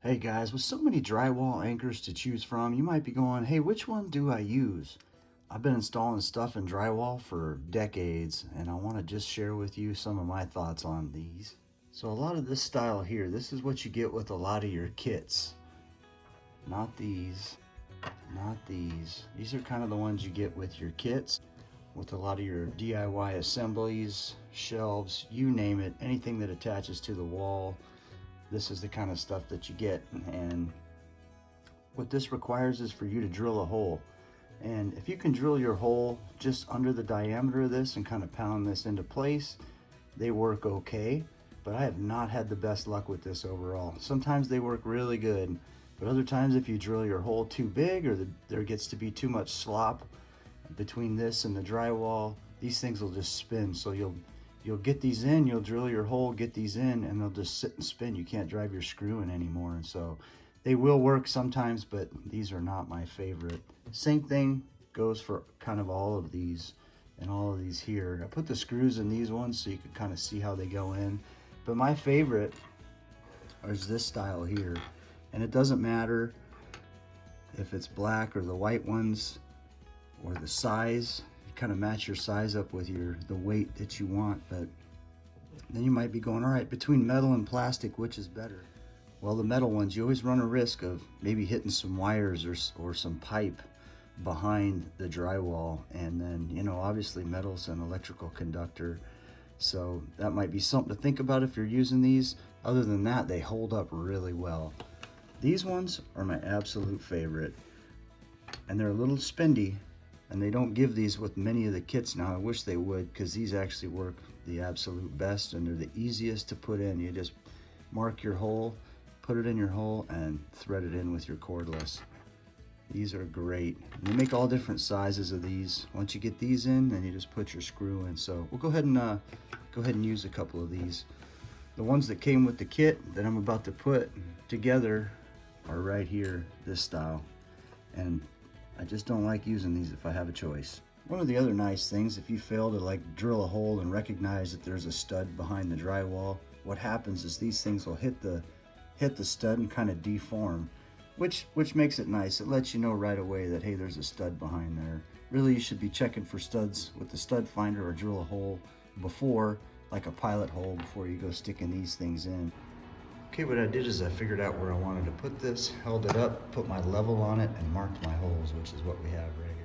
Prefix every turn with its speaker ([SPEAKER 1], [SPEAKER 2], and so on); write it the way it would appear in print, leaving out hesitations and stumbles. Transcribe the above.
[SPEAKER 1] Hey guys, with so many drywall anchors to choose from, you might be going, hey, which one do I use? I've been installing stuff in drywall for decades, and I want to just share with you some of my thoughts on these. So a lot of this style here, this is what you get with a lot of your kits. Not these, not these. These are kind of the ones you get with your kits, with a lot of your DIY assemblies, shelves, you name it, anything that attaches to the wall. This is the kind of stuff that you get, and what this requires is for you to drill a hole. And if you can drill your hole just under the diameter of this and kind of pound this into place, they work okay. But I have not had the best luck with this overall. Sometimes they work really good, but other times if you drill your hole too big or there gets to be too much slop between this and the drywall, these things will just spin. So you'll get these in, you'll drill your hole, get these in, and they'll just sit and spin. You can't drive your screw in anymore. And so they will work sometimes, but these are not my favorite. Same thing goes for kind of all of these and all of these here. I put the screws in these ones so you can kind of see how they go in. But my favorite is this style here. And it doesn't matter if it's black or the white ones or the size. You kind of match your size up with the weight that you want. But then you might be going, all right, between metal and plastic, which is better? Well, the metal ones, you always run a risk of maybe hitting some wires or some pipe behind the drywall. And then, obviously metal's an electrical conductor. So that might be something to think about if you're using these. Other than that, they hold up really well. These ones are my absolute favorite. And they're a little spendy, and they don't give these with many of the kits now. I wish they would, because these actually work the absolute best, and they're the easiest to put in. You just mark your hole, put it in your hole, and thread it in with your cordless. These are great. And they make all different sizes of these. Once you get these in, then you just put your screw in. So we'll go ahead and use a couple of these. The ones that came with the kit that I'm about to put together are right here, this style. And I just don't like using these if I have a choice. One of the other nice things, if you fail to drill a hole and recognize that there's a stud behind the drywall, what happens is these things will hit the stud and kind of deform, which makes it nice. It lets you know right away that, hey, there's a stud behind there. Really, you should be checking for studs with the stud finder or drill a hole before, like a pilot hole, before you go sticking these things in. Okay, what I did is I figured out where I wanted to put this, held it up, put my level on it, and marked my holes, which is what we have right